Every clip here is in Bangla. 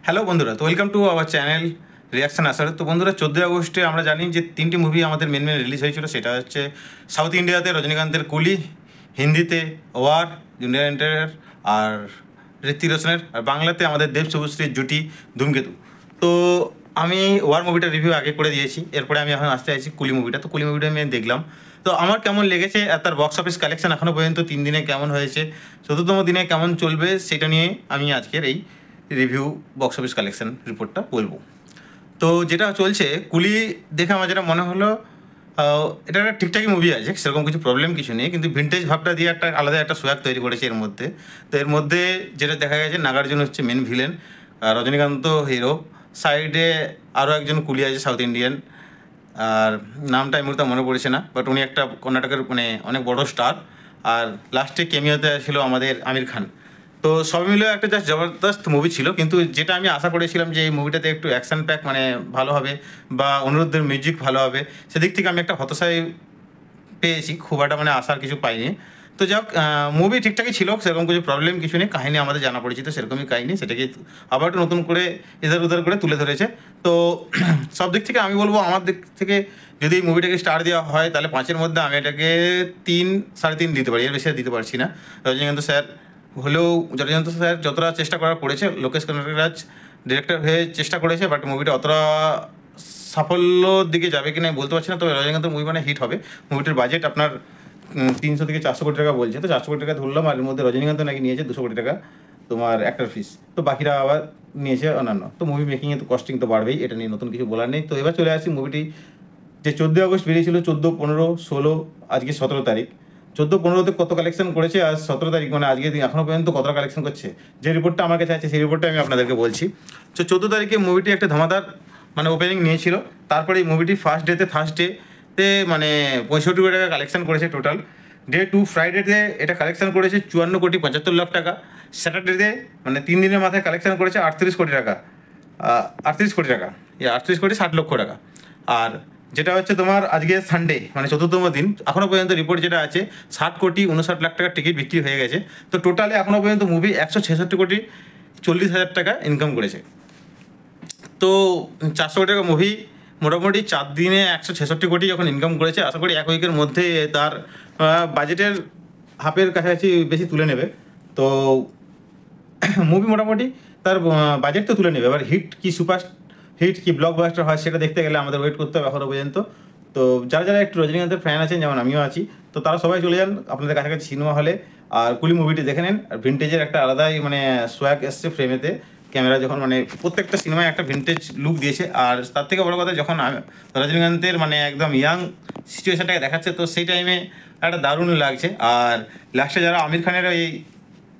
হ্যালো বন্ধুরা, তো welcome to our channel reaction আসার। তো বন্ধুরা, 14 আগস্টে আমরা জানি যে 3টি মুভি আমাদের মেন রিলিজ হয়েছিল। সেটা হচ্ছে সাউথ ইন্ডিয়াতে রজনীকান্তের কুলি, হিন্দিতে ওয়ার, জুনিয়র এন্টার আর ঋত্বিক রোশনের, আর বাংলাতে আমাদের দেব শুভশ্রীর জুটি ধূমকেতু। তো আমি ওয়ার মুভিটার রিভিউ আগে করে দিয়েছি, এরপরে আমি এখন আসতে চাইছি কুলি মুভিটা। তো কুলি মুভিটা আমি দেখলাম, তো আমার কেমন লেগেছে আর তার বক্স অফিস কালেকশন এখনও পর্যন্ত 3 দিনে কেমন হয়েছে, 4তম দিনে কেমন চলবে, সেটা নিয়ে আমি আজকের এই রিভিউ বক্স অফিস কালেকশন রিপোর্টটা বলবো। তো যেটা চলছে, কুলি দেখে আমার যেটা মনে হলো, এটা একটা ঠিকঠাকই মুভি আছে, সেরকম কিছু প্রবলেম কিছু নেই, কিন্তু ভিন্টেজ ভাবটা দিয়ে একটা আলাদা একটা সোয়াগ তৈরি করেছে এর মধ্যে। তো এর মধ্যে যেটা দেখা গেছে, নাগার্জুন হচ্ছে মেন ভিলেন, রজনীকান্ত হিরো, সাইডে আরও একজন কুলি আছে সাউথ ইন্ডিয়ান, আর নামটা এই মুহূর্তে মনে পড়ছে না, বাট উনি একটা কর্ণাটকের মানে অনেক বড় স্টার। আর লাস্টে কেমিওতে ছিল আমাদের আমির খান। তো সব মিলে একটা জাস্ট জবরদস্ত মুভি ছিল, কিন্তু যেটা আমি আশা করেছিলাম যে এই মুভিটাতে একটু অ্যাকশন প্যাক মানে ভালো হবে বা অনুরোধের মিউজিক ভালো হবে, সেদিক থেকে আমি একটা হতাশায় পেয়েছি, খুব একটা মানে আশার কিছু পাইনি। তো যাক, মুভি ঠিকঠাকই ছিল, সেরকম কিছু প্রবলেম কিছু নেই, কাহিনী আমাদের জানা পরিচিত সেরকমই কাহিনী, সেটাকে আবার একটু নতুন করে ইধার উধার করে তুলে ধরেছে। তো সব দিক থেকে আমি বলবো, আমার দিক থেকে যদি মুভিটাকে স্টার দেওয়া হয়, তাহলে 5-এর মধ্যে আমি এটাকে 3, 3.5 দিতে পারি, এর বেশি দিতে পারছি না। রজনীকান্ত স্যার হলেও, রজনীকান্ত স্যার যতটা চেষ্টা করার করেছে, লোকেশ কনকরাজ ডিরেক্টর হয়ে চেষ্টা করেছে, বাট মুভিটা অতটা সাফল্যর দিকে যাবে কিনা বলতে পারছি না। তবে রজনীকান্ত মুভি মানে হিট হবে। মুভিটির বাজেট আপনার 300 থেকে 400 কোটি টাকা বলছে, তো 400 কোটি টাকা ধরলাম, আর এর মধ্যে রজনীকান্ত নাকি নিয়েছে 200 কোটি টাকা তোমার অ্যাক্টর ফিস, তো বাকিরা আবার নিয়েছে অন্যান্য। তো মুভি মেকিংয়ে তো কস্টিং তো বাড়বেই, এটা নিয়ে নতুন কিছু বলার নেই। তো এবার চলে আসি মুভিটি, যে 14 আগস্ট বেরিয়েছিল, 14, 15, 16, আজকে 17 তারিখ। 14-15তে কত কালেকশন করেছে, আর 17 তারিখ মানে আজকে দিন এখনও পর্যন্ত কতটা কালেকশন করছে, যে রিপোর্টটা আমার কাছে আছে সেই রিপোর্টটা আমি আপনাদেরকে বলছি। তো 14 তারিখে মুভিটি একটা ধামাদার মানে ওপেনিং নিয়েছিল। তারপরে এই মুভিটি ফার্স্ট ডেতে, থার্সডেতে মানে 65 কোটি টাকা কালেকশন করেছে টোটাল। ডে 2 ফ্রাইডেতে এটা কালেকশন করেছে 54,75,00,000 টাকা। স্যাটারডেতে মানে 3 দিনের মাথায় কালেকশন করেছে 38 কোটি টাকা, 38 কোটি টাকা, 38 কোটি 60 লক্ষ টাকা। আর যেটা হচ্ছে তোমার আজকে সানডে মানে 4তম দিন, এখনও পর্যন্ত রিপোর্ট যেটা আছে 60,59,00,000 টাকার টিকিট বিক্রি হয়ে গেছে। তো টোটালে এখনও পর্যন্ত মুভি 166,40,00,000 টাকা ইনকাম করেছে। তো 400 কোটি টাকা মুভি মোটামুটি 4 দিনে 166 কোটি যখন ইনকাম করেছে, আশা করি 1 উইকের মধ্যে তার বাজেটের হাফের কাছাকাছি বেশি তুলে নেবে। তো মুভি মোটামুটি তার বাজেট তো তুলে নেবে। এবার হিট কি সুপার হিট কি ব্লকবাস্টার হয়, সেটা দেখতে গেলে আমাদের ওয়েট করতে হবে এখনও পর্যন্ত। তো যারা যারা একটু রজনীকান্তের ফ্যান আছেন, যেমন আমিও আছি, তো তারা সবাই চলে যান আপনাদের কাছাকাছি সিনেমা হলে, আর কুলি মুভিটি দেখে নেন। আর ভিন্টেজের একটা আলাদাই মানে সোয়াগ এসছে ফ্রেমেতে, ক্যামেরা যখন মানে প্রত্যেকটা সিনেমায় একটা ভিন্টেজ লুক দিয়েছে। আর তার থেকে বড় কথা, যখন রজনীকান্তের মানে একদম ইয়াং সিচুয়েশানটাকে দেখাচ্ছে, তো সেই টাইমে একটা দারুণ লাগছে। আর লাস্টে যারা আমির খানের এই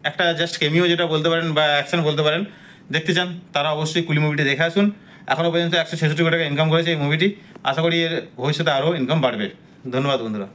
একটা জাস্ট কেমিও যেটা বলতে পারেন বা অ্যাকশন বলতে পারেন দেখতে চান, তারা অবশ্যই কুলি মুভিটি দেখে আসুন। এখনও পর্যন্ত 166 কোটি টাকা ইনকাম করেছে এই মুভিটি, আশা করি এর ভবিষ্যতে আরও ইনকাম বাড়বে। ধন্যবাদ বন্ধুরা।